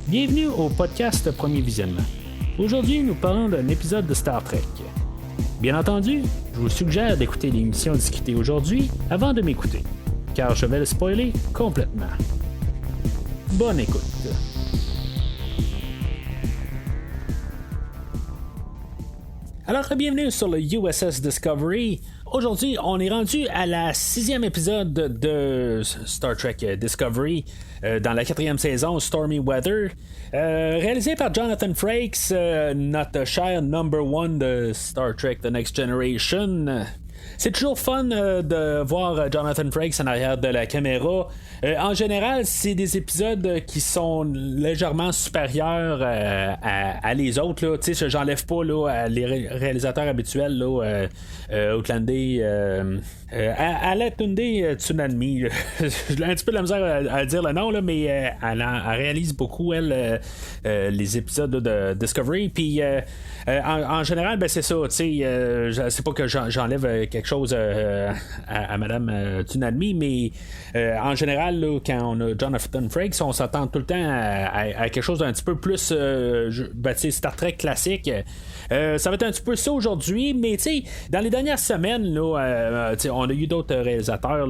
Bienvenue au podcast Premier Visionnement. Aujourd'hui, nous parlons d'un épisode de Star Trek. Bien entendu, je vous suggère d'écouter l'émission discutée aujourd'hui avant de m'écouter, car je vais le spoiler complètement. Bonne écoute. Alors, bienvenue sur le USS Discovery. Aujourd'hui, on est rendu à la 6e épisode de Star Trek Discovery, dans la 4e saison, Stormy Weather, réalisé par Jonathan Frakes, notre cher number one de Star Trek The Next Generation. C'est toujours fun de voir Jonathan Frakes en arrière de la caméra. En général, c'est des épisodes qui sont légèrement supérieurs à les autres. Là. J'enlève pas là, les réalisateurs habituels, là, Outlandé, Alatunde Tsunami. J'ai un petit peu de la misère à dire le nom, là, mais elle réalise beaucoup, elle, les épisodes de Discovery. Puis en général, ben, c'est ça. C'est pas que j'enlève quelque chose à Madame Tsunami, mais en général, là, quand on a Jonathan Frakes, on s'attend tout le temps à quelque chose d'un petit peu plus Star Trek classique. Ça va être un petit peu ça aujourd'hui, mais dans les dernières semaines, là, on a eu d'autres réalisateurs,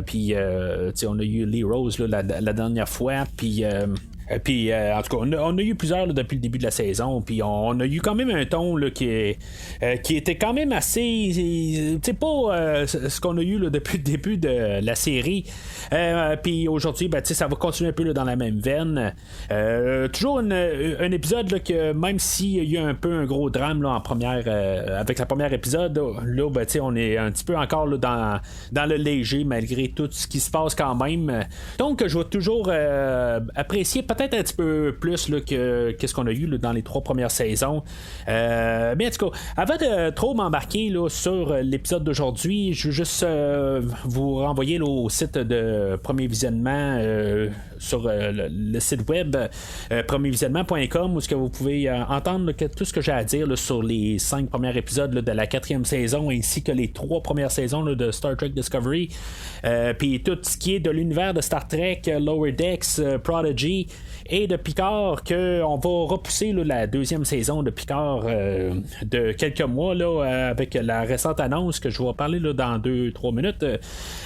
puis on a eu Lee Rose là, la dernière fois, puis en tout cas, on a eu plusieurs là, depuis le début de la saison, puis on a eu quand même un ton là, qui était quand même assez, pas ce qu'on a eu là, depuis le début de la série. Puis aujourd'hui, ça va continuer un peu là, dans la même veine. Toujours un épisode là, que même s'il y a un peu un gros drame là, en première, avec la première épisode, là, on est un petit peu encore là, dans le léger malgré tout ce qui se passe quand même. Donc, je vais toujours apprécier peut-être un petit peu plus là, que ce qu'on a eu là, dans les 3 premières saisons. Mais en tout cas, avant de trop m'embarquer là, sur l'épisode d'aujourd'hui, je veux juste vous renvoyer là, au site de Premier Visionnement sur le site web premiervisionnement.com où ce que vous pouvez entendre là, tout ce que j'ai à dire là, sur les 5 premiers épisodes là, de la 4e saison ainsi que les 3 premières saisons là, de Star Trek Discovery. Puis tout ce qui est de l'univers de Star Trek, Lower Decks, Prodigy et de Picard, qu'on va repousser là, la 2e saison de Picard de quelques mois là, avec la récente annonce que je vais parler là, dans 2-3 minutes.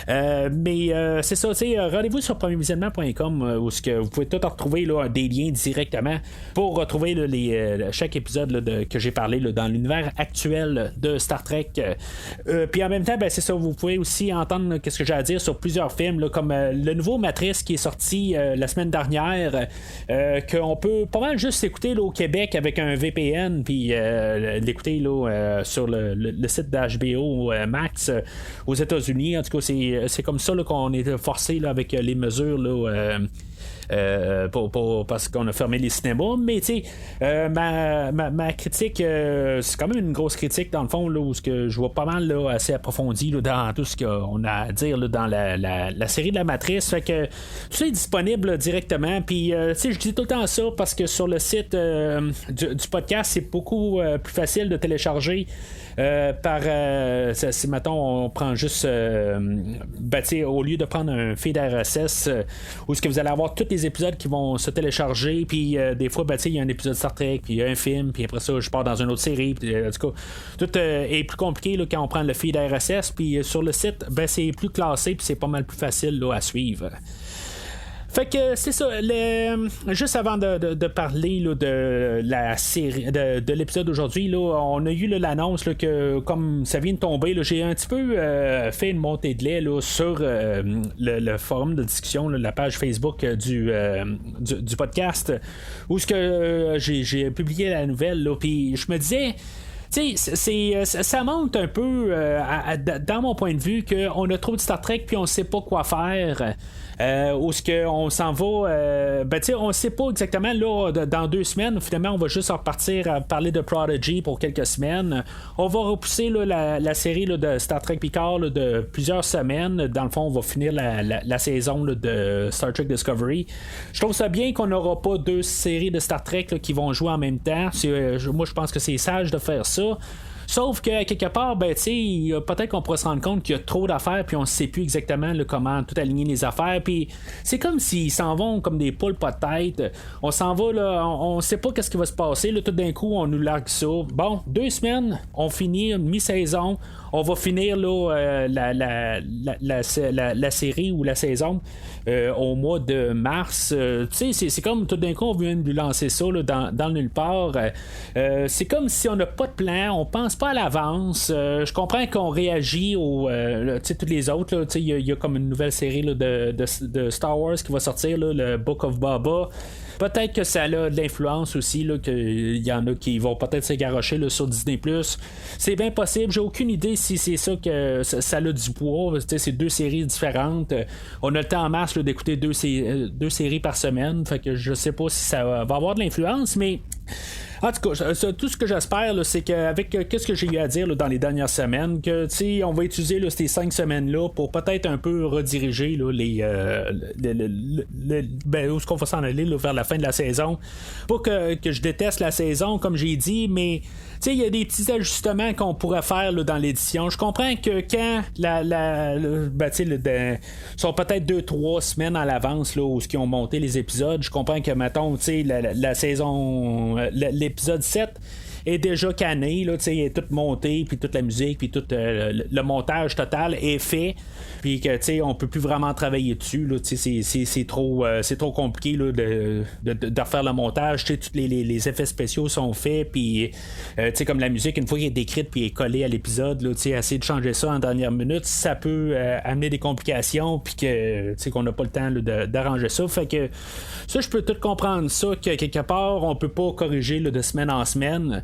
Mais c'est ça, rendez-vous sur premiervisionnement.com où ce que vous pouvez tout retrouver là, des liens directement pour retrouver là, chaque épisode là, que j'ai parlé là, dans l'univers actuel de Star Trek. Puis en même temps, c'est ça, vous pouvez aussi entendre là, qu'est-ce que j'ai à dire sur plusieurs films là, comme le nouveau Matrice qui est sorti la semaine dernière, qu'on peut pas mal juste écouter là, au Québec avec un VPN puis l'écouter là, sur le site d'HBO Max aux États-Unis. En tout cas, c'est comme ça là, qu'on est forcé là, avec les mesures là, parce qu'on a fermé les cinémas, mais ma critique, c'est quand même une grosse critique dans le fond là, où je vois pas mal là, assez approfondi là, dans tout ce qu'on a à dire là, dans la série de la Matrice. Fait que tout ça est disponible là, directement, puis je dis tout le temps ça parce que sur le site du podcast, c'est beaucoup plus facile de télécharger si mettons on prend juste au lieu de prendre un feed RSS où ce que vous allez avoir tous les épisodes qui vont se télécharger, puis des fois il y a un épisode Star Trek, puis il y a un film, puis après ça je pars dans une autre série, puis en tout cas tout est plus compliqué là, quand on prend le feed RSS, puis sur le site c'est plus classé, puis c'est pas mal plus facile là, à suivre. Fait que c'est ça. Juste avant de parler là, de la série, de l'épisode d'aujourd'hui, là, on a eu là, l'annonce là, que comme ça vient de tomber, là, j'ai un petit peu fait une montée de lait là, sur le forum de discussion, là, la page Facebook du podcast, où ce que j'ai publié la nouvelle. Puis je me disais. Ça montre un peu, dans mon point de vue, qu'on a trop de Star Trek puis on sait pas quoi faire. Où ce qu'on s'en va, on sait pas exactement là, dans 2 semaines, finalement on va juste en repartir à parler de Prodigy pour quelques semaines. On va repousser là, la série là, de Star Trek Picard là, de plusieurs semaines. Dans le fond, on va finir la saison là, de Star Trek Discovery. Je trouve ça bien qu'on n'aura pas 2 séries de Star Trek là, qui vont jouer en même temps. Moi je pense que c'est sage de faire ça. Sauf que quelque part, peut-être qu'on pourrait se rendre compte qu'il y a trop d'affaires, puis on ne sait plus exactement là, comment tout aligner les affaires. Puis c'est comme s'ils s'en vont comme des poules pas de tête. On s'en va, là, on sait pas qu'est-ce qui va se passer. Là, tout d'un coup, on nous largue ça. Bon, 2 semaines, on finit mi-saison. On va finir là, la série ou la saison au mois de mars. C'est comme tout d'un coup, on vient de lancer ça là, dans nulle part. C'est comme si on n'a pas de plan, on pense pas à l'avance. Je comprends qu'on réagit aux tous les autres. Il y a comme une nouvelle série là, de Star Wars qui va sortir, là, le Book of Boba. Peut-être que ça a de l'influence aussi, là, qu'il y en a qui vont peut-être se garrocher là, sur Disney+. C'est bien possible. J'ai aucune idée si c'est ça que ça a du poids. C'est 2 séries différentes. On a le temps en masse là, d'écouter 2 séries par semaine. Fait que je sais pas si ça va avoir de l'influence, mais en tout cas, tout ce que j'espère, là, c'est qu'avec qu'est-ce que j'ai eu à dire là, dans les dernières semaines, que on va utiliser là, ces 5 semaines-là pour peut-être un peu rediriger là, où est-ce qu'on va s'en aller là, vers la fin de la saison. Pas que je déteste la saison, comme j'ai dit, mais il y a des petits ajustements qu'on pourrait faire là, dans l'édition. Je comprends que quand sont peut-être 2-3 semaines à l'avance là, où ils ont monté les épisodes, je comprends que, mettons, la saison... l'épisode 7 est déjà canné, là, il est tout monté, puis toute la musique, puis tout le montage total est fait, puis que on peut plus vraiment travailler dessus, là, c'est trop compliqué là, de refaire le montage, tous les effets spéciaux sont faits, puis comme la musique, une fois qu'elle est décrite puis est collée à l'épisode, là, essayer de changer ça en dernière minute, ça peut amener des complications, puis que qu'on n'a pas le temps là, d'arranger ça, fait que ça, je peux tout comprendre ça, que quelque part, on peut pas corriger là, de semaine en semaine,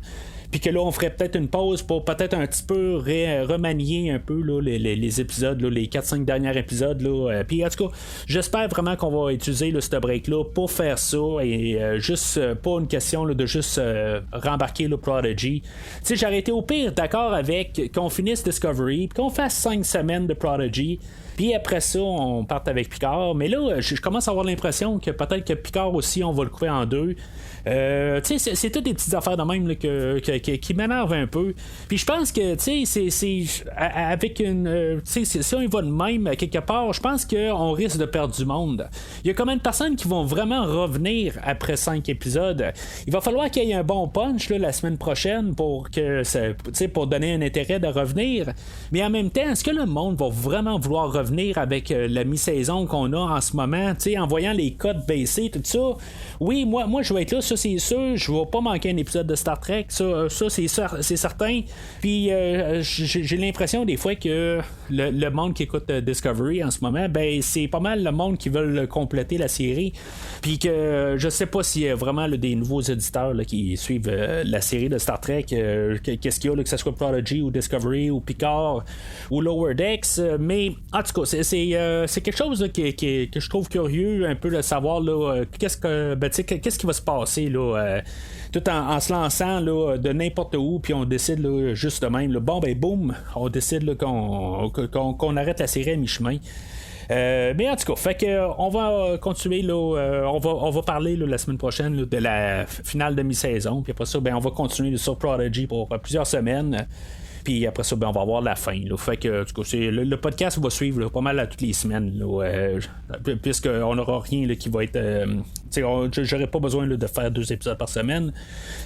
puis que là, on ferait peut-être une pause pour peut-être un petit peu remanier un peu là, les épisodes, là, les 4-5 derniers épisodes. Puis en tout cas, j'espère vraiment qu'on va utiliser là, ce break-là pour faire ça et juste pas une question là, de juste rembarquer le Prodigy. J'aurais été au pire d'accord avec qu'on finisse Discovery, puis qu'on fasse 5 semaines de Prodigy. Puis après ça, on parte avec Picard. Mais là, je commence à avoir l'impression que peut-être que Picard aussi, on va le couper en 2. C'est toutes des petites affaires de même là, qui m'énervent un peu. Puis je pense que c'est avec une si on y va de même quelque part, je pense qu'on risque de perdre du monde. Il y a combien de personnes qui vont vraiment revenir après 5 épisodes? Il va falloir qu'il y ait un bon punch là, la semaine prochaine pour pour donner un intérêt de revenir. Mais en même temps, est-ce que le monde va vraiment vouloir revenir avec la mi-saison qu'on a en ce moment, en voyant les codes baisser, tout ça? Oui, moi je vais être là, ça c'est sûr, je vais pas manquer un épisode de Star Trek, ça c'est certain. Puis j'ai l'impression des fois que le monde qui écoute Discovery en ce moment, c'est pas mal le monde qui veulent compléter la série. Puis que je sais pas s'il y a vraiment là, des nouveaux auditeurs là, qui suivent la série de Star Trek, qu'est-ce qu'il y a, là, que ce soit Prodigy ou Discovery ou Picard ou Lower Decks, mais en tout cas c'est quelque chose là, que je trouve curieux un peu de savoir là, qu'est-ce qui va se passer là, tout en se lançant là, de n'importe où, puis on décide là, juste de même là, boum, on décide là, qu'on arrête la série à mi-chemin. Mais en tout cas, fait que on va continuer là, on va parler là, la semaine prochaine là, de la finale de mi-saison, puis après ça on va continuer là, sur Prodigy pour plusieurs semaines. Puis après ça, on va avoir la fin. Là. Fait que en tout cas, le podcast va suivre là, pas mal à toutes les semaines. Puisqu'on n'aura rien là, qui va être. J'aurais pas besoin là, de faire 2 épisodes par semaine.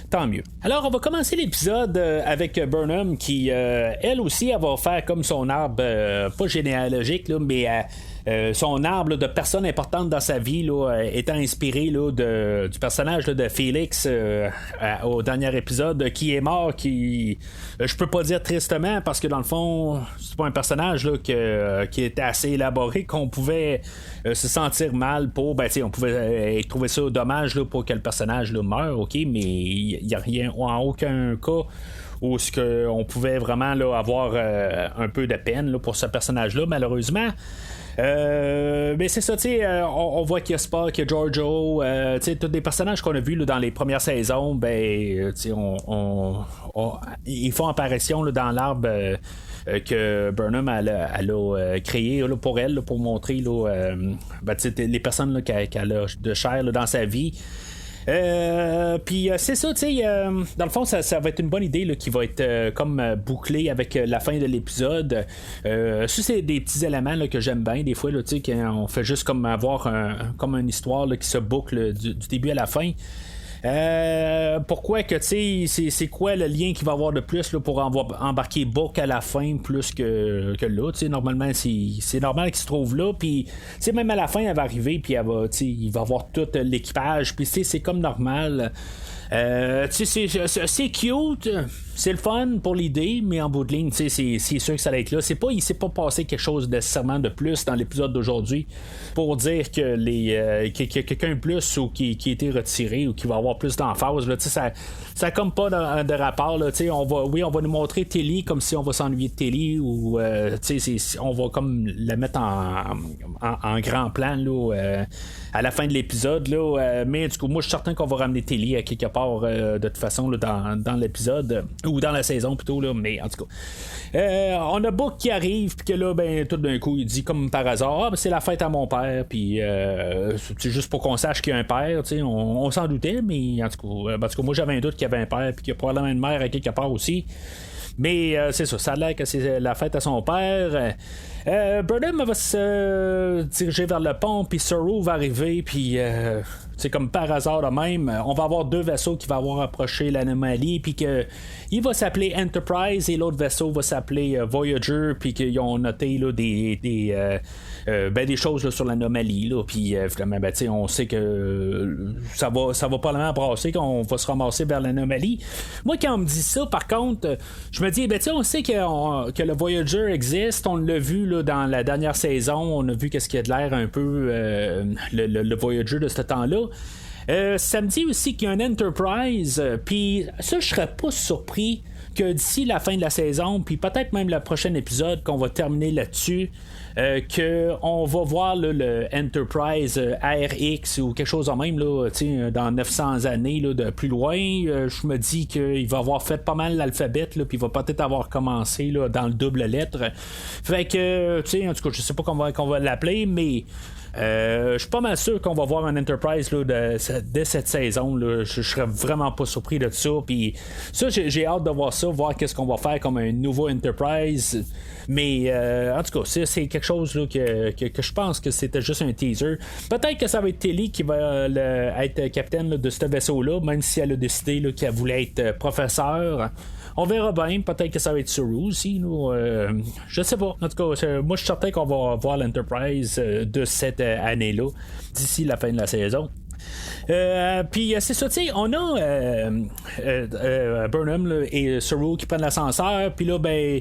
Tant mieux. Alors, on va commencer l'épisode avec Burnham qui, elle aussi, elle va faire comme son arbre, pas généalogique, là, mais son arbre là, de personnes importantes dans sa vie là, étant inspiré là, du personnage là, de Félix au dernier épisode qui est mort, qui je peux pas dire tristement parce que dans le fond c'est pas un personnage là, qui était assez élaboré qu'on pouvait se sentir mal pour on pouvait trouver ça dommage là, pour que le personnage là, meure, ok, mais il n'y a rien en aucun cas où on pouvait vraiment là, avoir un peu de peine là, pour ce personnage là, malheureusement. Mais c'est ça, on voit qu'il y a Spock, qu'il y a Giorgio, tous des personnages qu'on a vus là, dans les premières saisons, ils font apparition là, dans l'arbre que Burnham a créé là, pour elle, là, pour montrer là, les personnes là, qu'elle a de chair là, dans sa vie. Puis c'est ça, tu sais, dans le fond, ça va être une bonne idée là, qui va être comme bouclée avec la fin de l'épisode. Ça, c'est des petits éléments là, que j'aime bien des fois, tu sais, quand on fait juste comme avoir comme une histoire là, qui se boucle du début à la fin. Pourquoi que tu sais c'est quoi le lien qu'il va avoir de plus là, pour embarquer Book à la fin plus que là, tu sais, normalement c'est normal qu'il se trouve là, puis tu sais même à la fin elle va arriver puis il va avoir tout l'équipage, puis tu sais c'est comme normal. C'est cute, c'est le fun pour l'idée, mais en bout de ligne, c'est sûr que ça va être là. Il s'est pas passé quelque chose nécessairement de plus dans l'épisode d'aujourd'hui pour dire que qu'il y a quelqu'un de plus ou qui a été retiré ou qui va avoir plus d'emphase. Là, ça a comme pas de rapport. Là, on va nous montrer Tilly comme si on va s'ennuyer de Tilly ou on va comme la mettre en grand plan là, à la fin de l'épisode. Là, mais du coup, moi je suis certain qu'on va ramener Tilly à quelque part de toute façon là, dans l'épisode ou dans la saison plutôt là, mais en tout cas on a Book qui arrive puis que là ben tout d'un coup il dit comme par hasard ben, c'est la fête à mon père puis c'est juste pour qu'on sache qu'il y a un père, on s'en doutait, mais en tout cas moi j'avais un doute qu'il y avait un père puis qu'il y a probablement une mère à quelque part aussi. Mais c'est ça a l'air que c'est la fête à son père. Burnham va se diriger vers le pont, puis Saru va arriver, puis c'est comme par hasard de même, on va avoir 2 vaisseaux qui vont avoir approché l'anomalie, puis que il va s'appeler Enterprise et l'autre vaisseau va s'appeler Voyager, puis qu'ils ont noté là, des choses là, sur l'anomalie, puis finalement ben, on sait que ça va probablement brasser, qu'on va se ramasser vers l'anomalie. Moi quand on me dit ça par contre je me dis ben, on sait que le Voyager existe, on l'a vu là, dans la dernière saison, on a vu qu'est-ce qu'il y a de l'air un peu le Voyager de ce temps-là. Ça me dit aussi qu'il y a un Enterprise, puis ça je serais pas surpris que d'ici la fin de la saison, puis peut-être même le prochain épisode qu'on va terminer là-dessus, qu'on va voir là, le Enterprise ARX ou quelque chose en même là, dans 900 années là, de plus loin. Je me dis qu'il va avoir fait pas mal l'alphabet, puis il va peut-être avoir commencé là, dans le double lettre. Fait que, en tout cas, je sais pas comment on va l'appeler, mais je suis pas mal sûr qu'on va voir un Enterprise là, dès cette saison. Là. Je serais vraiment pas surpris de ça. Puis ça, j'ai hâte de voir ça, voir qu'est-ce qu'on va faire comme un nouveau Enterprise. Mais en tout cas, c'est quelque chose là, que je pense que c'était juste un teaser. Peut-être que ça va être Tilly qui va être capitaine là, de ce vaisseau-là, même si elle a décidé là, qu'elle voulait être professeur. On verra bien, peut-être que ça va être Saru aussi. Je sais pas. En tout cas, moi je suis certain qu'on va voir l'Enterprise de cette année-là, d'ici la fin de la saison. Puis c'est ça, tu sais, on a Burnham là, et Saru qui prennent l'ascenseur, puis là, ben.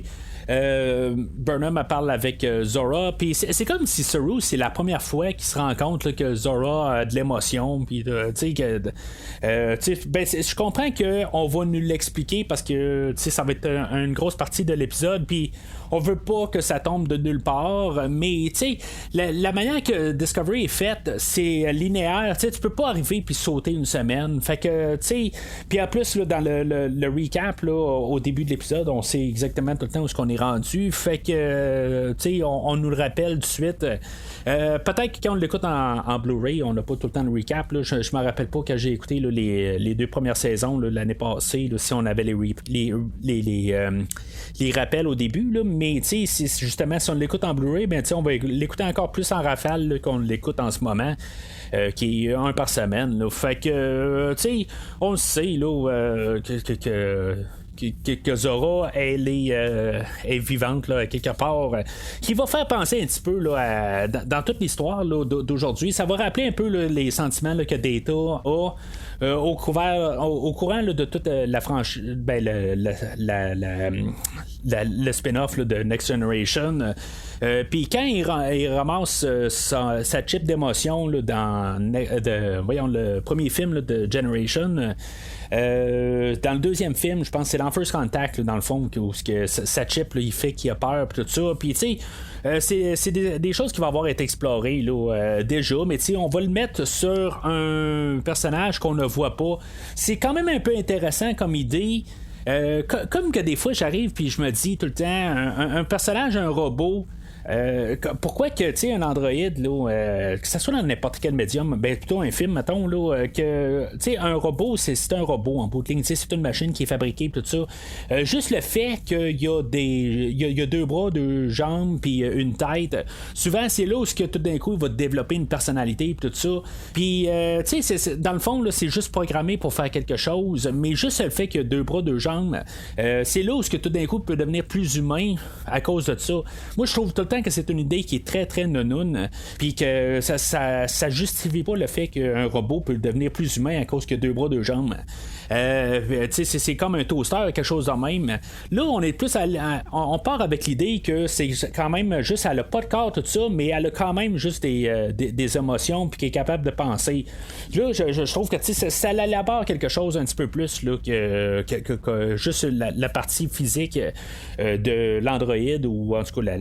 Burnham elle parle avec Zora, puis c'est comme si Saru c'est la première fois qu'il se rend compte là, que Zora a de l'émotion, puis tu sais que ben, je comprends que on va nous l'expliquer parce que ça va être une grosse partie de l'épisode, puis on veut pas que ça tombe de nulle part, mais tu sais la manière que Discovery est faite, c'est linéaire, tu peux pas arriver puis sauter une semaine, fait que tu sais, puis en plus là, dans le recap là, au début de l'épisode on sait exactement tout le temps où est-ce qu'on est rendu, fait que tu sais on nous le rappelle tout de suite. Peut-être que quand on l'écoute en Blu-ray on n'a pas tout le temps le recap là. Je me rappelle pas quand j'ai écouté là, les 2 premières saisons là, l'année passée là, si on avait les rappels au début là, mais tu sais justement si on l'écoute en Blu-ray ben on va l'écouter encore plus en rafale là, qu'on l'écoute en ce moment, qui est 1 par semaine là. Fait que tu sais on le sait là que Zora elle est vivante là, quelque part, qui va faire penser un petit peu là, dans toute l'histoire là, d'aujourd'hui. Ça va rappeler un peu là, les sentiments là, que Data a au courant là, de toute la franchise, ben, le spin-off là, de Next Generation. Puis quand il ramasse sa chip d'émotion là, dans le premier film là, de Generation, dans le deuxième film, je pense que c'est dans First Contact là, dans le fond où sa chip là, il fait qu'il a peur pis tout ça, puis tu sais c'est des choses qui vont avoir été explorées là, déjà, mais tu sais on va le mettre sur un personnage qu'on ne voit pas. C'est quand même un peu intéressant comme idée. Comme que des fois j'arrive puis je me dis tout le temps un personnage, un robot Pourquoi que, tu sais, un androïde, là, que ce soit dans n'importe quel médium, ben plutôt un film, mettons, là, que, tu sais, un robot, c'est un robot en bout de ligne, tu sais, c'est une machine qui est fabriquée, tout ça. Juste le fait qu'il y a il y a deux bras, deux jambes, puis une tête, souvent, c'est là où que tout d'un coup, il va développer une personnalité, puis tout ça. Puis, tu sais, dans le fond, là, c'est juste programmé pour faire quelque chose, mais juste le fait qu'il y a deux bras, deux jambes, c'est là où que tout d'un coup, il peut devenir plus humain à cause de ça. Moi, je trouve tout le temps que c'est une idée qui est très très nounoune, puis que ça justifie pas le fait qu'un robot peut devenir plus humain à cause qu'il y a deux bras, deux jambes. C'est comme un toaster, quelque chose de même. Là, on est plus on part avec l'idée que c'est quand même juste, elle a pas de corps, tout ça, mais elle a quand même juste des émotions, puis qu'elle est capable de penser. Là, je trouve que ça l'élabore quelque chose un petit peu plus là, que juste la partie physique de l'androïde, ou en tout cas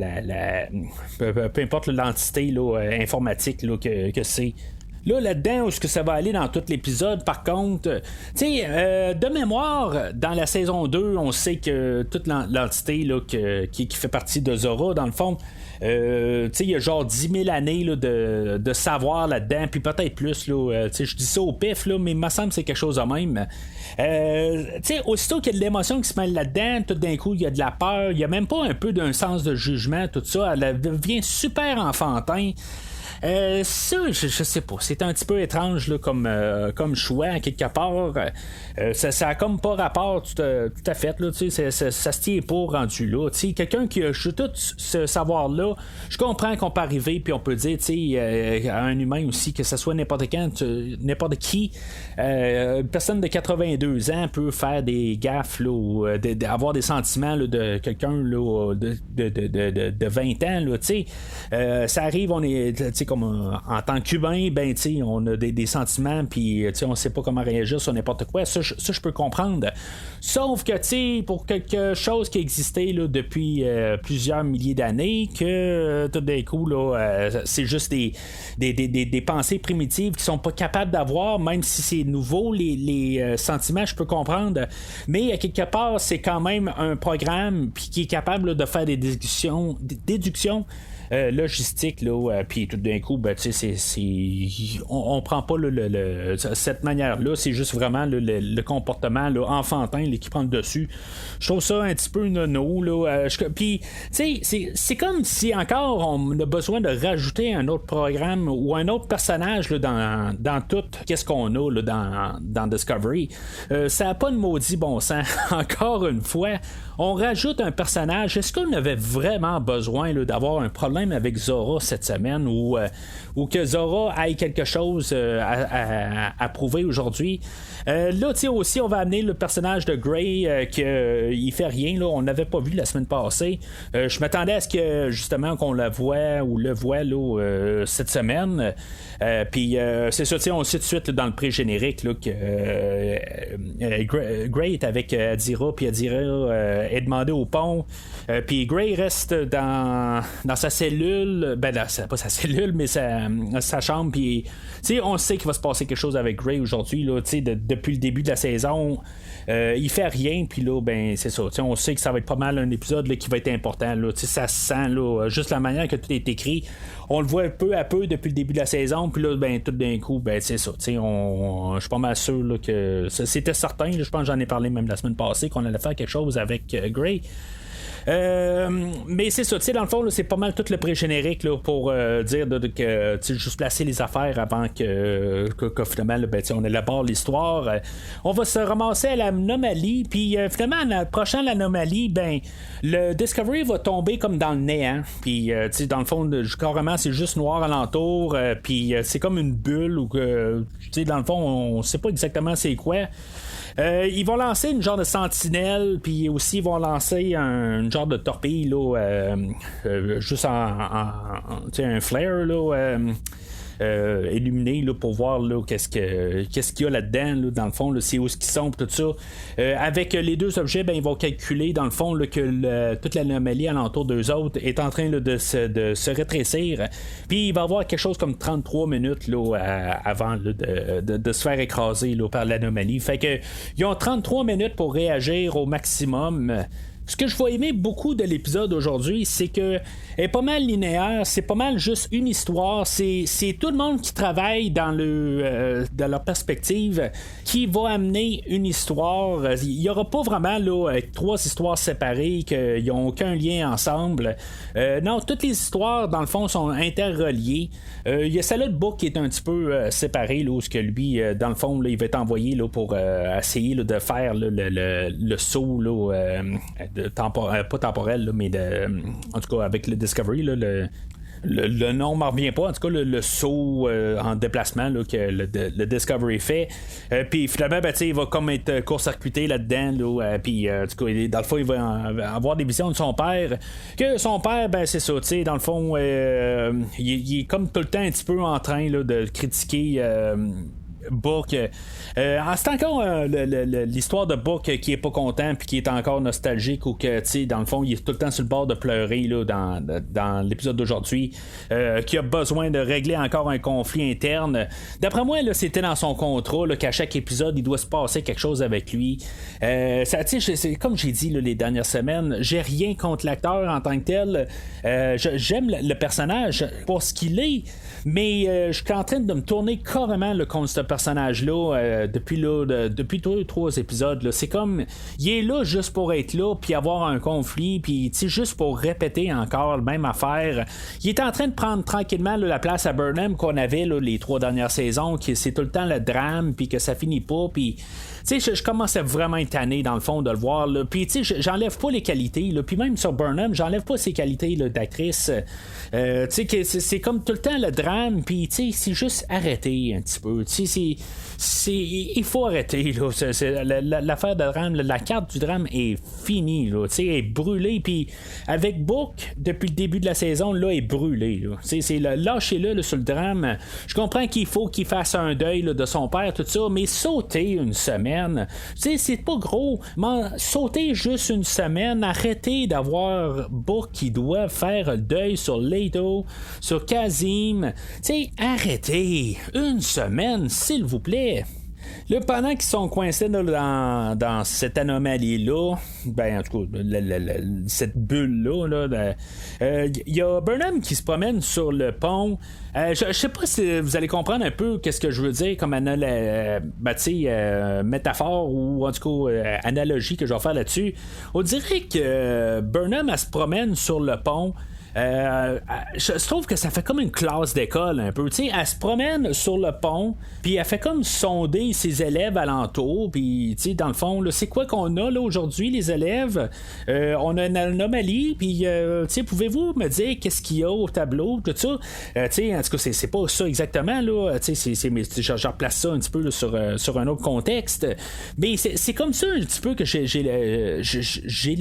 peu importe l'entité là, informatique là, que c'est. Là-dedans, où est-ce que ça va aller dans tout l'épisode, par contre, tu sais, de mémoire, dans la saison 2, on sait que toute l'entité là, qui fait partie de Zora, dans le fond, il y a genre 10 000 années là, de savoir là-dedans, puis peut-être plus. Je dis ça au pif, là, mais il me semble que c'est quelque chose de même. Aussitôt qu'il y a de l'émotion qui se mêle là-dedans, tout d'un coup, il y a de la peur, il n'y a même pas un peu d'un sens de jugement, tout ça. Elle devient super enfantin. Ça, je sais pas. C'est un petit peu étrange là, comme choix, quelque part. Ça a comme pas rapport tout à fait. Là, ça se tient pas rendu là. Quelqu'un qui a tout ce savoir-là, je comprends qu'on peut arriver puis on peut dire à un humain aussi, que ce soit n'importe n'importe qui, une personne de 82 ans peut faire des gaffes là, ou avoir des sentiments là, de quelqu'un là, de 20 ans. Là, ça arrive, on est comme en tant que cubain, ben on a des sentiments, puis on sait pas comment réagir sur n'importe quoi. Ça, je peux comprendre. Sauf que pour quelque chose qui existait là, depuis plusieurs milliers d'années, que tout d'un coup là, c'est juste des pensées primitives qui sont pas capables d'avoir, même si c'est nouveau, les sentiments, je peux comprendre. Mais à quelque part, c'est quand même un programme qui est capable là, de faire des déductions logistique là, puis tout d'un coup on prend pas cette manière là, c'est juste vraiment le comportement là, enfantin là, qui prend le dessus. Je trouve ça un petit peu nono là, puis c'est comme si encore on a besoin de rajouter un autre programme ou un autre personnage là, dans tout qu'est-ce qu'on a là, dans Discovery. Ça a pas de maudit bon sens. Encore une fois, on rajoute un personnage. Est-ce qu'on avait vraiment besoin là, d'avoir un problème avec Zora cette semaine, ou que Zora ait quelque chose à prouver aujourd'hui? Là, aussi, on va amener le personnage de Grey, qu'il fait rien. Là, on n'avait pas vu la semaine passée. Je m'attendais à ce que, justement, qu'on la voit ou le voit là, cette semaine. Puis, c'est ça, on sait tout de suite là, dans le pré-générique là, que Grey est avec Adira, puis Adira est demandé au pont. Puis Grey reste dans sa cellule, pas sa cellule, mais sa chambre. Puis, on sait qu'il va se passer quelque chose avec Grey aujourd'hui. Là, depuis le début de la saison, il fait rien. Puis là, c'est ça. On sait que ça va être pas mal un épisode là, qui va être important. Là, ça se sent, là, juste la manière que tout est écrit. On le voit peu à peu depuis le début de la saison. Puis là, tout d'un coup, c'est ça. Je suis pas mal sûr là, que c'était certain. Là, je pense que j'en ai parlé même la semaine passée qu'on allait faire quelque chose avec Grey. Mais c'est ça, dans le fond, là, c'est pas mal tout le pré-générique là, pour dire que juste placer les affaires avant que finalement, là, on élabore l'histoire. On va se ramasser à l'anomalie, puis finalement, en approchant l'anomalie, le Discovery va tomber comme dans le néant. Puis, dans le fond, carrément, c'est juste noir alentour, puis c'est comme une bulle, ou que, dans le fond, on sait pas exactement c'est quoi. Ils vont lancer une genre de sentinelle, puis aussi ils vont lancer un genre de torpille là, juste un flare là, illuminé là, pour voir là, qu'est-ce qu'il y a là-dedans là, dans le fond là, c'est où ce qu'ils sont tout ça. Avec les deux objets, ils vont calculer dans le fond là, que toute l'anomalie alentour d'eux autres est en train là, de se rétrécir, puis il va y avoir quelque chose comme 33 minutes là, avant là, de se faire écraser là, par l'anomalie. Fait que ils ont 33 minutes pour réagir au maximum. Ce que je vais aimer beaucoup de l'épisode aujourd'hui, c'est que elle est pas mal linéaire, c'est pas mal juste une histoire, c'est tout le monde qui travaille dans leur perspective qui va amener une histoire. Il n'y aura pas vraiment là, 3 histoires séparées qui n'ont aucun lien ensemble. Non, toutes les histoires, dans le fond, sont interreliées. Il y a celle-là de Book qui est un petit peu séparée, là, où ce que lui, dans le fond, là, il va être envoyé là, pour essayer là, de faire là, le saut là, pas temporel, là, mais en tout cas avec le Discovery, là, le nom ne m'en revient pas, en tout cas le saut en déplacement là, que le Discovery fait, puis finalement il va comme être court-circuité là-dedans là, puis en tout cas dans le fond il va avoir des visions de son père, que son père c'est ça, dans le fond il est comme tout le temps un petit peu en train là, de critiquer Book. C'est encore l'histoire de Book qui est pas content puis qui est encore nostalgique, ou que tu sais dans le fond il est tout le temps sur le bord de pleurer là, dans l'épisode d'aujourd'hui, qui a besoin de régler encore un conflit interne. D'après moi là, c'était dans son contrat là, qu'à chaque épisode il doit se passer quelque chose avec lui. C'est comme j'ai dit là, les dernières semaines, j'ai rien contre l'acteur en tant que tel. J'aime le personnage pour ce qu'il est, mais je suis en train de me tourner carrément là, contre ce personnage-là depuis 3 épisodes. Là. C'est comme, il est là juste pour être là, puis avoir un conflit, puis juste pour répéter encore la même affaire. Il est en train de prendre tranquillement là, la place à Burnham qu'on avait là, les 3 dernières saisons, que c'est tout le temps le drame, puis que ça finit pas, puis je commençais vraiment à être tanné dans le fond de le voir. Puis j'enlève pas les qualités. Puis même sur Burnham, j'enlève pas ses qualités là, d'actrice. C'est comme tout le temps le drame. Puis c'est juste arrêter un petit peu. Il faut arrêter. Là. L'affaire de drame, la carte du drame est finie. Là. Elle est brûlée. Puis avec Book, depuis le début de la saison, là, est brûlée. Lâchez-le là, sur le drame. Je comprends qu'il faut qu'il fasse un deuil là, de son père, tout ça, mais sauter une semaine. C'est pas gros. Sauter juste une semaine, arrêter d'avoir Book qui doit faire le deuil sur Leto, sur Kazim. Arrêtez une semaine, s'il vous plaît. Là, pendant qu'ils sont coincés là, dans cette anomalie-là, en tout cas, cette bulle-là, il y a Burnham qui se promène sur le pont. Je sais pas si vous allez comprendre un peu qu'est-ce que je veux dire comme métaphore ou en tout cas analogie que je vais faire là-dessus. On dirait que Burnham, elle se promène sur le pont. Je trouve que ça fait comme une classe d'école un peu. Elle se promène sur le pont, puis elle fait comme sonder ses élèves alentour. Puis dans le fond, là, c'est quoi qu'on a là aujourd'hui, les élèves? On a une anomalie, puis pouvez-vous me dire qu'est-ce qu'il y a au tableau, tout ça? En tout cas, c'est pas ça exactement. Là, je replace ça un petit peu là, sur un autre contexte. Mais c'est comme ça un petit peu que j'ai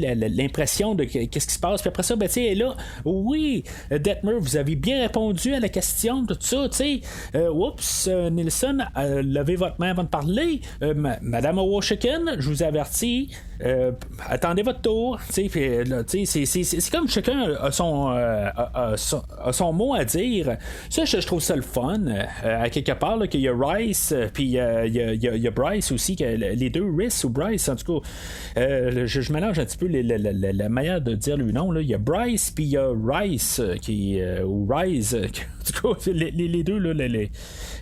l'impression de qu'est-ce qui se passe. Puis après ça, elle est là. Oui, Detmer, vous avez bien répondu à la question, tout ça, oups, Nielsen, levez votre main avant de parler. Madame Washington, je vous avertis, attendez votre tour. C'est comme chacun a son mot à dire. Ça, je trouve ça le fun. À quelque part, qu'il y a Rice, puis il y a Bryce aussi, que les deux, Rice ou Bryce, en tout cas, je mélange un petit peu la manière de dire le nom. Il y a Bryce, puis il y a Rice ou Rise, en tout cas, les deux là,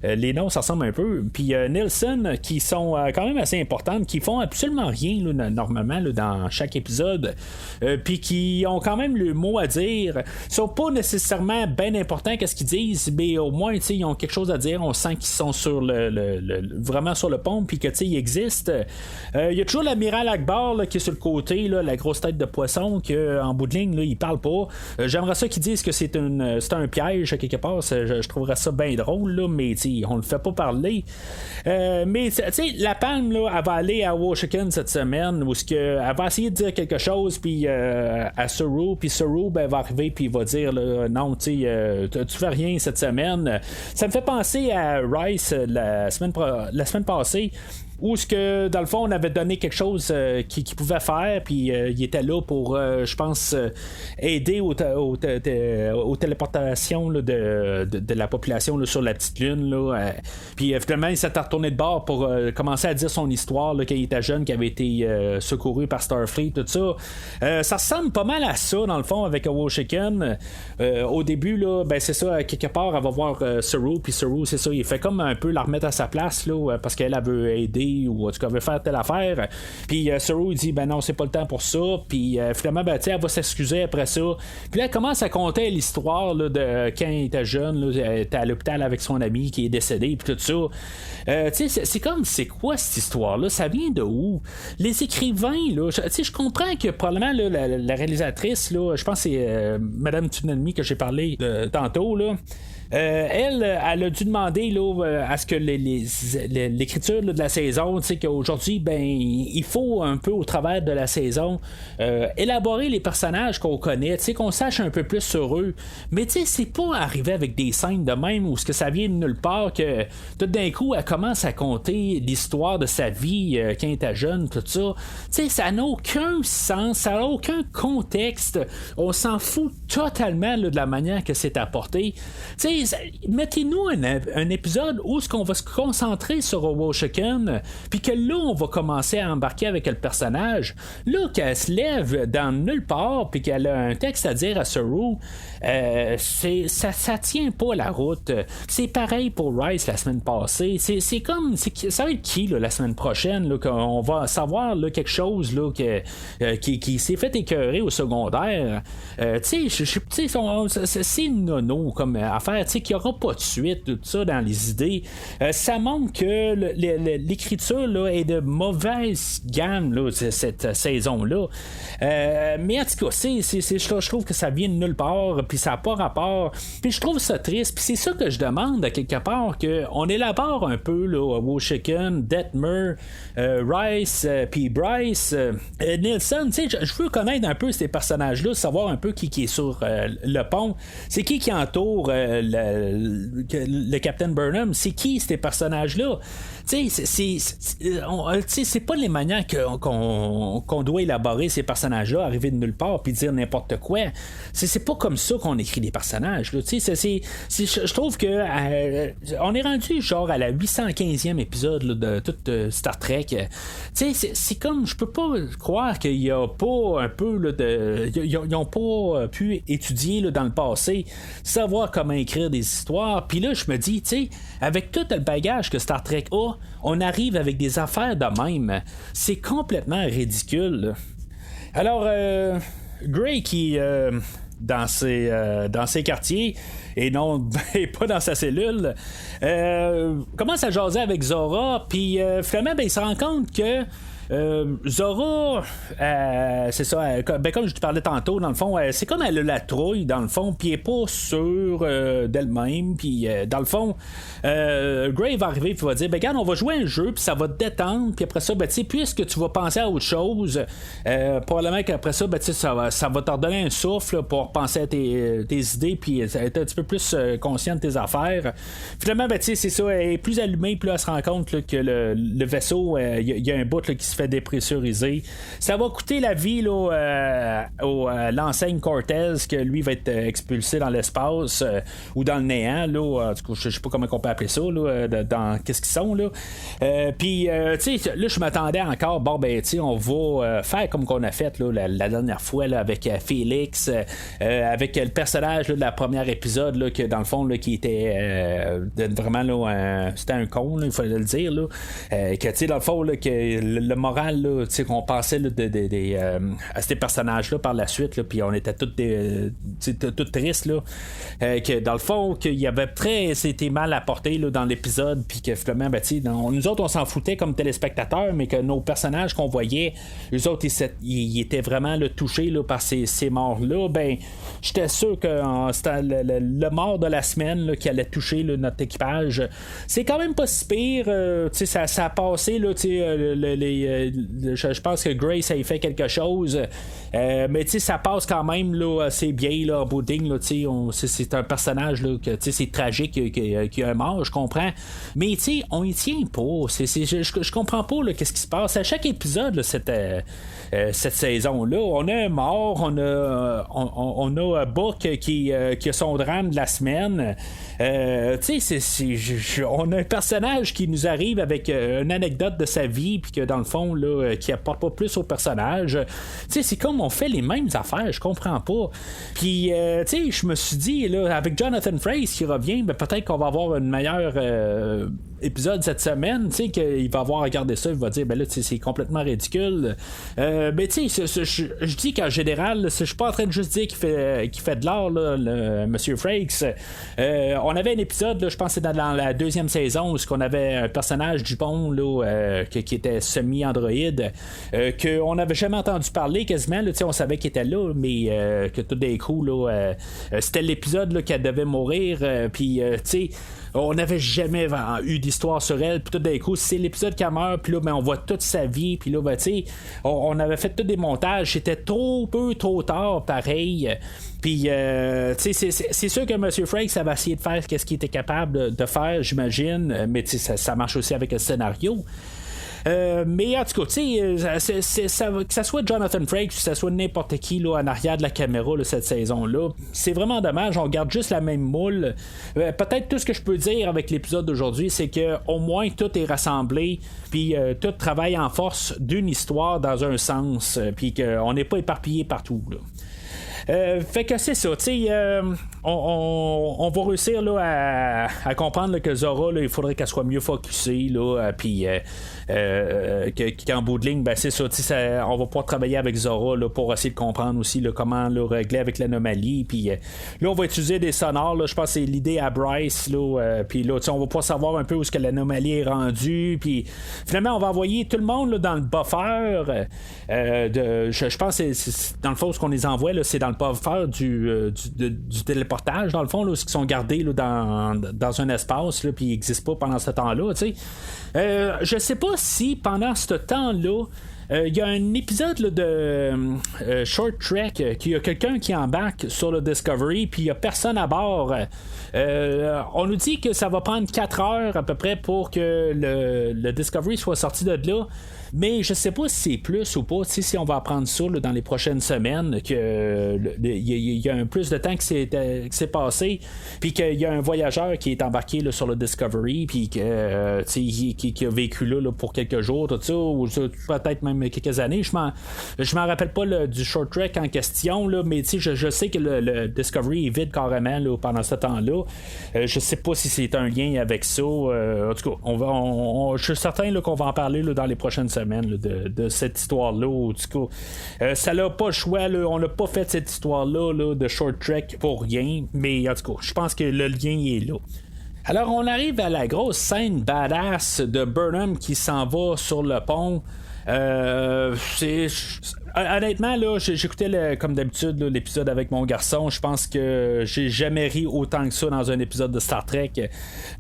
les noms ça ressemble un peu. Puis Nielsen qui sont quand même assez importantes, qui font absolument rien là, normalement là, dans chaque épisode, puis qui ont quand même le mot à dire. Ils sont pas nécessairement bien importants qu'est-ce qu'ils disent, mais au moins ils ont quelque chose à dire. On sent qu'ils sont sur vraiment sur le pont, puis que ils existent. Il y a toujours l'amiral Akbar là, qui est sur le côté, là, la grosse tête de poisson, qu'en bout de ligne là, il parle pas. J'aimerais ça qu'ils disent que c'est un piège quelque part. Je trouverais ça bien drôle là, mais on le fait pas parler. Mais la palme là, elle va aller à Washington cette semaine, où elle va essayer de dire quelque chose, puis à Saru, puis Saru va arriver, puis il va dire là, non, tu fais rien cette semaine. Ça me fait penser à Rice la semaine passée, où ce que dans le fond on avait donné quelque chose qu'il pouvait faire, puis il était là pour je pense aider aux téléportations là, de la population là, sur la petite lune là, puis finalement il s'est retourné de bord pour commencer à dire son histoire là, quand il était jeune, qui avait été secouru par Starfleet, tout ça. Ça ressemble pas mal à ça dans le fond avec Washington. Au début là, ben c'est ça, quelque part elle va voir Saru, puis Saru c'est ça, il fait comme un peu la remettre à sa place là, parce qu'elle veut aider ou en tout cas veut faire telle affaire, puis Saru il dit ben non c'est pas le temps pour ça, puis finalement ben, elle va s'excuser après ça, puis là elle commence à conter l'histoire là, de quand il était jeune là, elle était à l'hôpital avec son ami qui est décédé puis tout ça. C'est comme c'est quoi cette histoire là, ça vient de où? Les écrivains là, je comprends que probablement là, la réalisatrice là, je pense que c'est Madame Tsunami que j'ai parlé tantôt là. Elle a dû demander là, à ce que l'écriture là, de la saison, qu'aujourd'hui, ben, il faut un peu au travers de la saison élaborer les personnages qu'on connaît, qu'on sache un peu plus sur eux. Mais c'est pas arrivé avec des scènes de même où ce que ça vient de nulle part, que tout d'un coup, elle commence à conter l'histoire de sa vie quand elle était jeune, tout ça. Ça n'a aucun sens, ça n'a aucun contexte. On s'en fout totalement là, de la manière que c'est apporté. Mettez-nous un épisode où est-ce qu'on va se concentrer sur Washington, puis que là on va commencer à embarquer avec le personnage, là qu'elle se lève dans nulle part puis qu'elle a un texte à dire à Saru, ça tient pas la route. C'est pareil pour Rice la semaine passée, c'est comme ça va être qui là, la semaine prochaine là, qu'on va savoir là, quelque chose là, qui s'est fait écœurer au secondaire. C'est nono comme affaire, qu'il n'y aura pas de suite, tout ça dans les idées. Ça montre que l'écriture là, est de mauvaise gamme là, cette saison-là. Mais en tout cas, je trouve que ça vient de nulle part, puis ça n'a pas rapport. Puis je trouve ça triste, puis c'est ça que je demande à quelque part, qu'on élabore un peu là, Washington, Detmer, Rice, puis Bryce, Nielsen. Je veux connaître un peu ces personnages-là, savoir un peu qui est sur le pont. C'est qui entoure le Captain Burnham, c'est qui ces personnages-là? C'est pas les manières qu'on doit élaborer ces personnages-là, arriver de nulle part puis dire n'importe quoi. C'est pas comme ça qu'on écrit des personnages. Là. Je trouve que on est rendu genre à la 815e épisode là, de tout Star Trek. C'est comme, je peux pas croire qu'il y a pas un peu là, ils ont pas pu étudier là, dans le passé, savoir comment écrire des histoires. Puis là, je me dis, avec tout le bagage que Star Trek a, on arrive avec des affaires de même. C'est complètement ridicule. Alors, Gray qui dans ses quartiers et non pas dans sa cellule commence à jaser avec Zora, puis finalement il se rend compte que Zora, c'est ça, comme je te parlais tantôt, dans le fond, c'est comme elle a la trouille, dans le fond, puis elle est pas sûre d'elle-même, puis dans le fond, Gray va arriver, puis va dire, regarde, on va jouer un jeu, puis ça va te détendre, puis après ça, puisque tu vas penser à autre chose, probablement qu'après ça, ça va te donner un souffle pour penser à tes idées, puis être un petit peu plus conscient de tes affaires. Finalement, c'est ça, elle est plus allumée, puis là, elle se rend compte là, que le vaisseau, il y a un bout là, qui se fait dépressuriser. Ça va coûter la vie là, l'enseigne Cortez, que lui va être expulsé dans l'espace ou dans le néant. Là, en tout cas, je sais pas comment on peut appeler ça, là, dans qu'est-ce qu'ils sont. Là, puis, là, je m'attendais encore, on va faire comme qu'on a fait là, la dernière fois là, avec Félix, avec le personnage là, de la première épisode, là, que dans le fond, là, qui était vraiment là, c'était un con, là, il fallait le dire, là, que dans le fond, là, que le moral là, qu'on pensait là, à ces personnages-là par la suite, puis on était tous tristes, là, que dans le fond, qu'il y avait c'était mal apporté là, dans l'épisode, puis que finalement, nous autres, on s'en foutait comme téléspectateurs, mais que nos personnages qu'on voyait, eux autres, ils étaient vraiment là, touchés là, par ces morts-là. J'étais sûr que c'était le mort de la semaine là, qui allait toucher là, notre équipage. C'est quand même pas si pire. Ça a passé là, je pense que Grace a fait quelque chose. Mais ça passe quand même là, assez bien là, en bout de ligne, là, c'est un personnage là, que c'est tragique qu'il y a un mort, je comprends. Mais on y tient pas. Je comprends pas là, qu'est-ce qui se passe. À chaque épisode, là, cette saison-là, on a un mort, on a Book qui a son drame de la semaine. On a un personnage qui nous arrive avec une anecdote de sa vie, puis que dans le fond, là, qui apporte pas plus au personnage. C'est comme on fait les mêmes affaires, je comprends pas. Puis, je me suis dit, là, avec Jonathan Frakes qui revient, ben, peut-être qu'on va avoir une meilleure épisode cette semaine, qu'il va avoir regardé ça, il va dire, ben là, c'est complètement ridicule. Mais je dis qu'en général, je suis pas en train de juste dire qu'il fait de l'art, là, le Monsieur Frakes. On avait un épisode, là, je pense que c'est dans la deuxième saison, où on avait un personnage du pont là, qui était semi-androïde, qu'on n'avait jamais entendu parler quasiment. Là, on savait qu'il était là, mais que tout d'un coup, là, c'était l'épisode là, qu'elle devait mourir. Puis, on n'avait jamais eu d'histoire sur elle, puis tout d'un coup c'est l'épisode qui meurt, puis là ben, on voit toute sa vie, puis là ben, on avait fait tous des montages, c'était trop tard pareil. Puis, c'est sûr que M. Frakes avait essayé de faire ce qu'il était capable de faire, j'imagine, mais ça marche aussi avec le scénario. Mais en tout cas, que ça soit Jonathan Frakes, que ça soit n'importe qui là, en arrière de la caméra là, cette saison-là, c'est vraiment dommage. On garde juste la même moule. Peut-être tout ce que je peux dire avec l'épisode d'aujourd'hui, c'est que au moins tout est rassemblé, puis tout travaille en force d'une histoire dans un sens, puis qu'on n'est pas éparpillé partout. Là. Fait que c'est ça, on va réussir là, à comprendre là, que Zora, là, il faudrait qu'elle soit mieux focusée, puis qu'en bout de ligne, ben, c'est ça, on va pouvoir travailler avec Zora là, pour essayer de comprendre aussi là, comment là, régler avec l'anomalie, puis là on va utiliser des sonores, là, je pense que c'est l'idée à Bryce, puis là on va pouvoir savoir un peu où est-ce que l'anomalie est rendue, puis finalement on va envoyer tout le monde là, dans le buffer je pense que c'est dans le fond ce qu'on les envoie là, c'est dans le buffer du téléportage dans le fond là, ce qui sont gardés là, dans un espace puis ils n'existent pas pendant ce temps-là, je sais pas si pendant ce temps-là il y a un épisode là, de Short Trek qu'il y a quelqu'un qui embarque sur le Discovery puis il n'y a personne à bord. On nous dit que ça va prendre 4 heures à peu près pour que le Discovery soit sorti de là. Mais je sais pas si c'est plus ou pas, si on va apprendre ça là, dans les prochaines semaines, que il y a un plus de temps qui s'est passé, puis qu'il y a un voyageur qui est embarqué là, sur le Discovery, puis qui a vécu là, pour quelques jours, tout ça, ou peut-être même quelques années. Je m'en rappelle pas du short trek en question, là, mais je sais que le Discovery est vide carrément là, pendant ce temps-là. Je sais pas si c'est un lien avec ça. En tout cas, je suis certain là, qu'on va en parler là, dans les prochaines semaines. De cette histoire-là. En tout cas, ça n'a pas le choix. Là, on n'a pas fait cette histoire-là là, de Short Trek pour rien. Mais en tout cas, je pense que le lien est là. Alors, on arrive à la grosse scène badass de Burnham qui s'en va sur le pont. Honnêtement, là, j'écoutais comme d'habitude là, l'épisode avec mon garçon. Je pense que j'ai jamais ri autant que ça dans un épisode de Star Trek.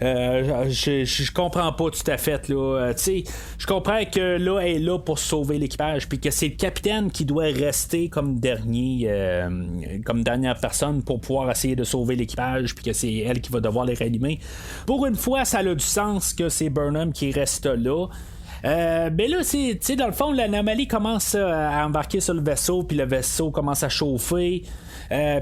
Je comprends pas tout à fait. Je comprends que là, elle est là pour sauver l'équipage, puis que c'est le capitaine qui doit rester comme dernière personne pour pouvoir essayer de sauver l'équipage, puis que c'est elle qui va devoir les réanimer. Pour une fois, ça a du sens que c'est Burnham qui reste là. Mais là, dans le fond, l'anomalie commence à embarquer sur le vaisseau, puis le vaisseau commence à chauffer.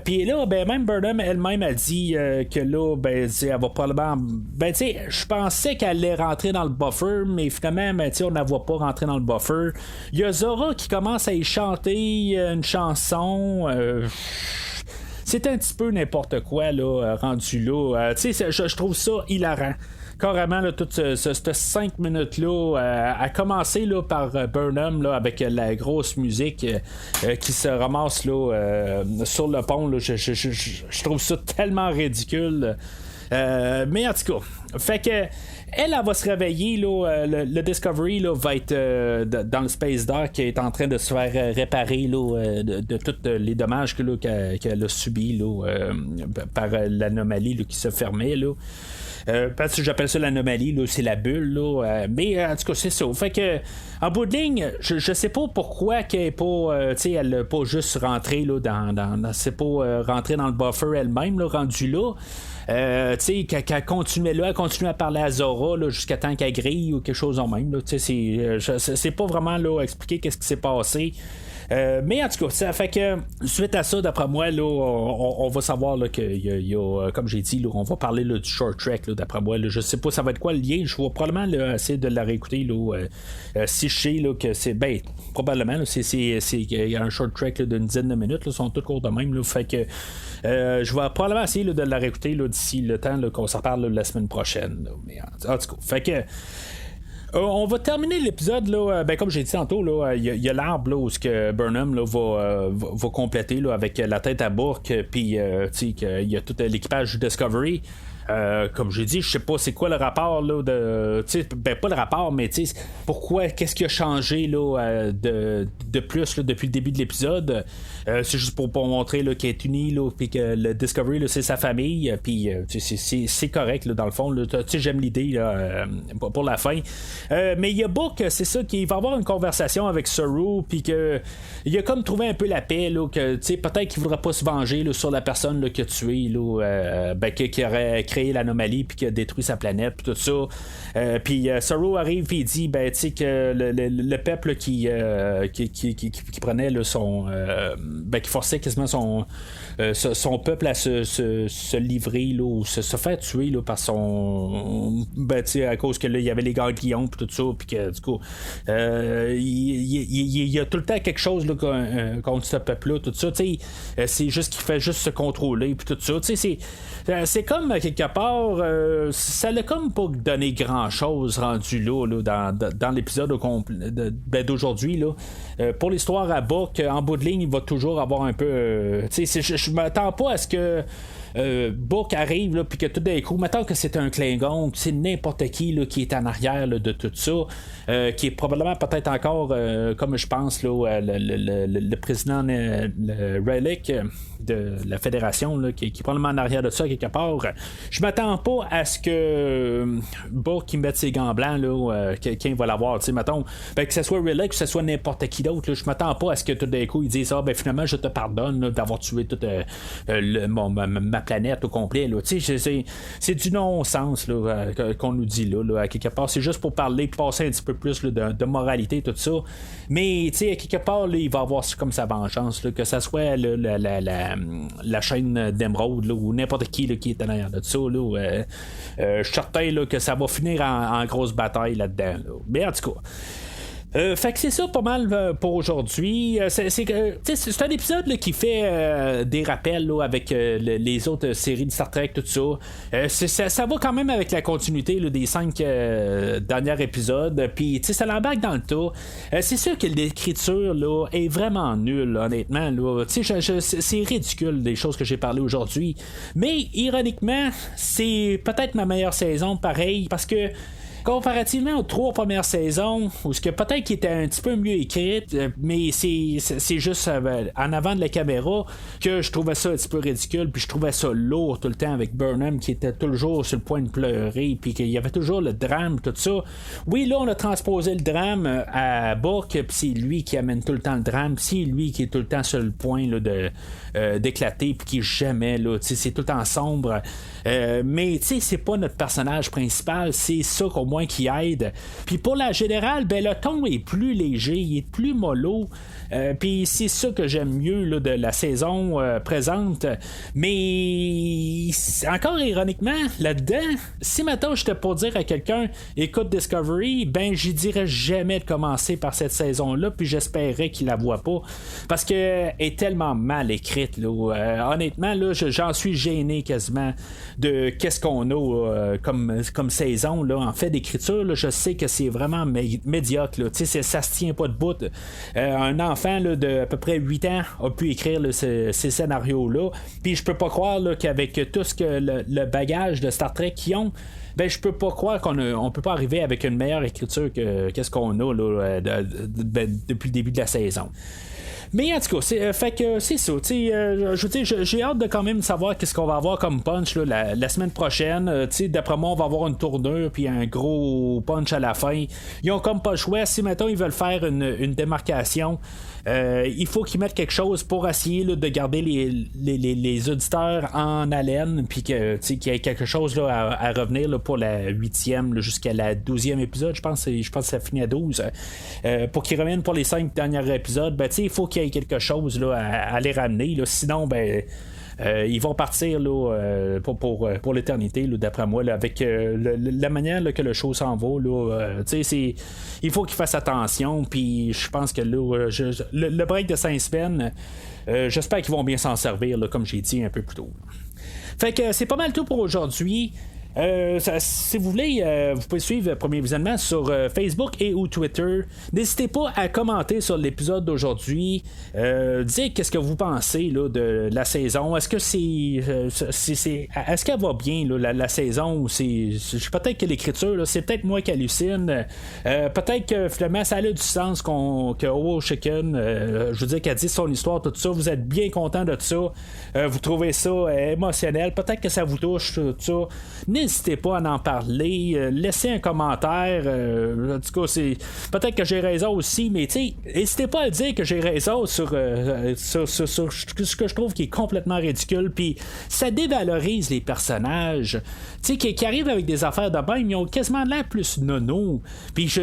Puis là, ben, même Burnham elle-même a dit que là, ben, elle va probablement. Ben, tu sais, je pensais qu'elle allait rentrer dans le buffer, mais finalement, ben, on ne la voit pas rentrer dans le buffer. Il y a Zora qui commence à y chanter une chanson. C'est un petit peu n'importe quoi, là, rendu là. Tu sais, je trouve ça hilarant. Carrément, là, toute cette 5 minutes-là a commencé là, par Burnham là, avec la grosse musique qui se ramasse là, sur le pont. Là. Je trouve ça tellement ridicule. Mais en tout cas, fait que elle va se réveiller, là, le Discovery là, va être dans le Space Dock qui est en train de se faire réparer là, de tous les dommages qu'elle a subis là, par l'anomalie là, qui se fermait. Là. Parce que j'appelle ça l'anomalie, là, c'est la bulle, là, mais en tout cas, c'est ça. Fait que, en bout de ligne, je sais pas pourquoi qu'elle est pas, elle n'a pas juste rentré là, c'est pas rentré dans le buffer elle-même, là, rendu là. Qu'elle continuait là, elle continuait à parler à Zora là, jusqu'à temps qu'elle grille ou quelque chose en même. Là, c'est pas vraiment là, expliquer qu'est-ce qui s'est passé. Mais en tout cas, ça fait que suite à ça, d'après moi, là, on va savoir là, qu'il y a, comme j'ai dit, là, on va parler là, du short track. Là, d'après moi, là, je sais pas ça va être quoi le lien. Je vais probablement là, essayer de la réécouter. Là, si je sais là, que c'est probablement là, il y a un short track là, d'une dizaine de minutes. Ils sont tous courts de même. Là, fait que je vais probablement essayer là, de la réécouter là, d'ici le temps là, qu'on s'en parle là, la semaine prochaine. Là. Mais en tout cas, fait que. On va terminer l'épisode là, comme j'ai dit tantôt, il y a l'arbre là, où ce que Burnham là, va compléter là, avec la tête à Bourke, puis qu'il y a tout l'équipage du Discovery. Comme j'ai dit, je sais pas c'est quoi le rapport là, pas le rapport, mais pourquoi, qu'est-ce qui a changé là, de plus là, depuis le début de l'épisode. C'est juste pour montrer là, qu'elle est unie, puis que le Discovery là, c'est sa famille, puis c'est correct là, dans le fond là, j'aime l'idée là, pour la fin. Mais il y a Book, c'est ça, qu'il va avoir une conversation avec Saru, puis que il a comme trouvé un peu la paix là, que peut-être qu'il voudra pas se venger là, sur la personne là, qui a tué là, qui aurait créé l'anomalie puis qui a détruit sa planète puis tout ça. Puis Saru arrive et il dit que le peuple qui prenait là, son qui forçait quasiment son peuple à se livrer là, ou se faire tuer là, par son à cause que là il y avait les ganglions puis tout ça, puis que du coup il y a tout le temps quelque chose là, contre ce peuple là, tout ça, c'est juste qu'il fait juste se contrôler puis tout ça, c'est comme quelque part ça l'a comme pas donné grand chose rendu là dans l'épisode d'aujourd'hui là. Pour l'histoire à bas, qu'en bout de ligne il va toujours avoir un peu je m'attends pas à ce que Book arrive puis que tout d'un coup, mettons que c'est un Klingon, que c'est n'importe qui là, qui est en arrière là, de tout ça, qui est probablement peut-être encore comme je pense là, le président le Relic de la fédération là, qui est probablement en arrière de ça quelque part. Je m'attends pas à ce que Book qui mette ses gants blancs là, quelqu'un va l'avoir, mettons que ce soit Relic ou que ce soit n'importe qui d'autre là, je m'attends pas à ce que tout d'un coup ils disent finalement je te pardonne là, d'avoir tué toute ma planète au complet là. C'est du non-sens là, qu'on nous dit là, à quelque part c'est juste pour parler, passer un petit peu plus là, de moralité tout ça, mais à quelque part là, il va avoir comme sa vengeance là, que ça soit là, la chaîne d'Emeraude là, ou n'importe qui là, qui est en arrière de ça là, je suis certain là, que ça va finir en grosse bataille là-dedans là. Mais en tout cas fait que c'est ça pas mal pour aujourd'hui. C'est un épisode là, qui fait des rappels là, avec les autres séries de Star Trek, tout ça. Ça va quand même avec la continuité là, des 5 derniers épisodes. Puis ça l'embarque dans le tas. C'est sûr que l'écriture là, est vraiment nulle, honnêtement. Là. C'est ridicule des choses que j'ai parlé aujourd'hui. Mais ironiquement, c'est peut-être ma meilleure saison, pareil, parce que comparativement aux 3 premières saisons, où ce que peut-être qui était un petit peu mieux écrite, mais c'est juste en avant de la caméra que je trouvais ça un petit peu ridicule, puis je trouvais ça lourd tout le temps avec Burnham qui était toujours sur le point de pleurer, puis qu'il y avait toujours le drame, tout ça. Oui, là on a transposé le drame à Book, puis c'est lui qui amène tout le temps le drame, puis c'est lui qui est tout le temps sur le point là, d'éclater, puis qui jamais là, c'est tout le temps sombre. Mais c'est pas notre personnage principal, c'est ça qu'au moins qui aide. Puis pour la générale, le ton est plus léger, il est plus mollo. Puis c'est ça que j'aime mieux là, de la saison présente. Mais encore ironiquement, là-dedans, si maintenant j'étais pour dire à quelqu'un écoute Discovery, j'y dirais jamais de commencer par cette saison-là, puis j'espérais qu'il la voit pas. Parce qu'elle est tellement mal écrite. Là. Honnêtement, là, j'en suis gêné quasiment de qu'est-ce qu'on a comme saison. Là. En fait d'écriture, là, je sais que c'est vraiment médiocre. Là. Ça se tient pas de bout. Un enfant là, de à peu près 8 ans a pu écrire là, ces scénarios-là. Puis je peux pas croire là, qu'avec tout ce que le bagage de Star Trek qu'ils ont, je peux pas croire qu'on peut pas arriver avec une meilleure écriture que qu'est-ce qu'on a là, depuis le début de la saison. Mais en tout cas, fait que c'est ça. Je veux dire, j'ai hâte de quand même savoir qu'est-ce qu'on va avoir comme punch là, la semaine prochaine. D'après moi, on va avoir une tournure puis un gros punch à la fin. Ils ont comme pas le choix. Si maintenant ils veulent faire une démarcation, il faut qu'ils mettent quelque chose pour essayer là, de garder les auditeurs en haleine, puis qu'il y ait quelque chose là, à revenir là, pour la 8e jusqu'à la 12e épisode. Je pense que ça finit à 12. Pour qu'ils reviennent pour les 5 derniers épisodes, il faut qu'il y ait quelque chose là, à les ramener. Là. Sinon, ils vont partir là, pour l'éternité, là, d'après moi, là, avec la manière là, que le show s'en va. Là, il faut qu'ils fassent attention. Puis je pense que là, le break de 5 semaines, j'espère qu'ils vont bien s'en servir, là, comme j'ai dit un peu plus tôt. Fait que c'est pas mal tout pour aujourd'hui. Si vous voulez, vous pouvez suivre Premier Visionnement sur Facebook et ou Twitter. N'hésitez pas à commenter sur l'épisode d'aujourd'hui. Dites qu'est-ce que vous pensez là, de la saison. Est-ce que est-ce qu'elle va bien là, la saison ou peut-être que l'écriture là, c'est peut-être moi qui hallucine. Peut-être que finalement ça a du sens que Owo Chicken, je veux dire qu'elle dit son histoire, tout ça. Vous êtes bien content de ça. Vous trouvez ça émotionnel. Peut-être que ça vous touche tout ça. N'hésitez pas à en parler, laissez un commentaire. En tout cas, peut-être que j'ai raison aussi, mais n'hésitez pas à dire que j'ai raison sur ce que je trouve qui est complètement ridicule. Puis ça dévalorise les personnages, qui arrivent avec des affaires de même, ils ont quasiment l'air plus nono. Puis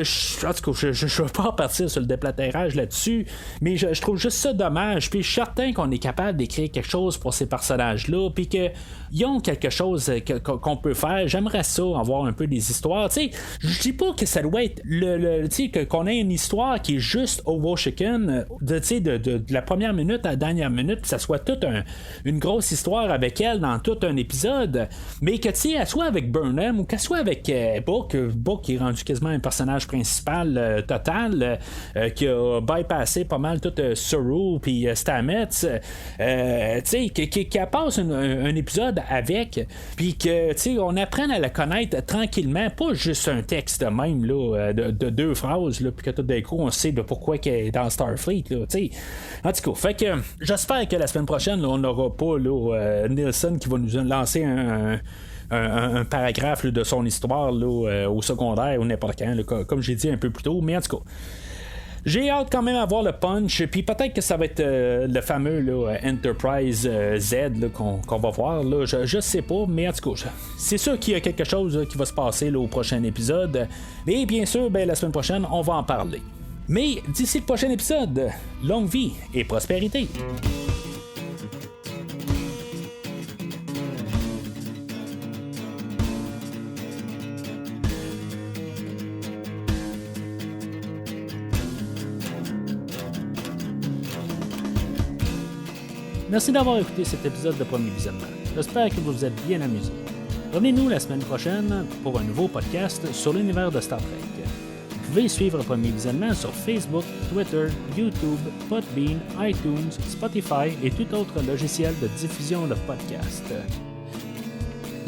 en tout cas, je veux pas partir sur le déplatérage là-dessus, mais je trouve juste ça dommage. Puis je suis certain qu'on est capable d'écrire quelque chose pour ces personnages-là, puis qu'ils ont quelque chose qu'on peut faire. J'aimerais ça, avoir un peu des histoires. Je dis pas que ça doit être qu'on ait une histoire qui est juste Owo Chicken de la première minute à la dernière minute, que ça soit toute une grosse histoire avec elle dans tout un épisode, mais que elle soit avec Burnham ou qu'elle soit avec Book qui est rendu quasiment un personnage principal total, qui a bypassé pas mal tout Saru puis Stamets, qu'elle passe un épisode avec, puis que on apprenne à la connaître tranquillement, pas juste un texte même là, de 2 phrases, puis que tout d'un coup on sait de pourquoi qu'elle est dans Starfleet. Là, en tout cas, fait que j'espère que la semaine prochaine là, on n'aura pas là, Nielsen qui va nous lancer un paragraphe là, de son histoire là, au secondaire ou n'importe quand, là, comme j'ai dit un peu plus tôt, mais en tout cas. J'ai hâte quand même à voir le punch, puis peut-être que ça va être le fameux là, Enterprise Z là, qu'on va voir. Là. Je sais pas, mais en tout cas, c'est sûr qu'il y a quelque chose là, qui va se passer là, au prochain épisode. Et bien sûr, la semaine prochaine, on va en parler. Mais d'ici le prochain épisode, longue vie et prospérité. Merci d'avoir écouté cet épisode de Premier Visionnement. J'espère que vous vous êtes bien amusés. Revenez-nous la semaine prochaine pour un nouveau podcast sur l'univers de Star Trek. Vous pouvez suivre Premier Visionnement sur Facebook, Twitter, YouTube, Podbean, iTunes, Spotify et tout autre logiciel de diffusion de podcasts.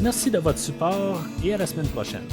Merci de votre support et à la semaine prochaine.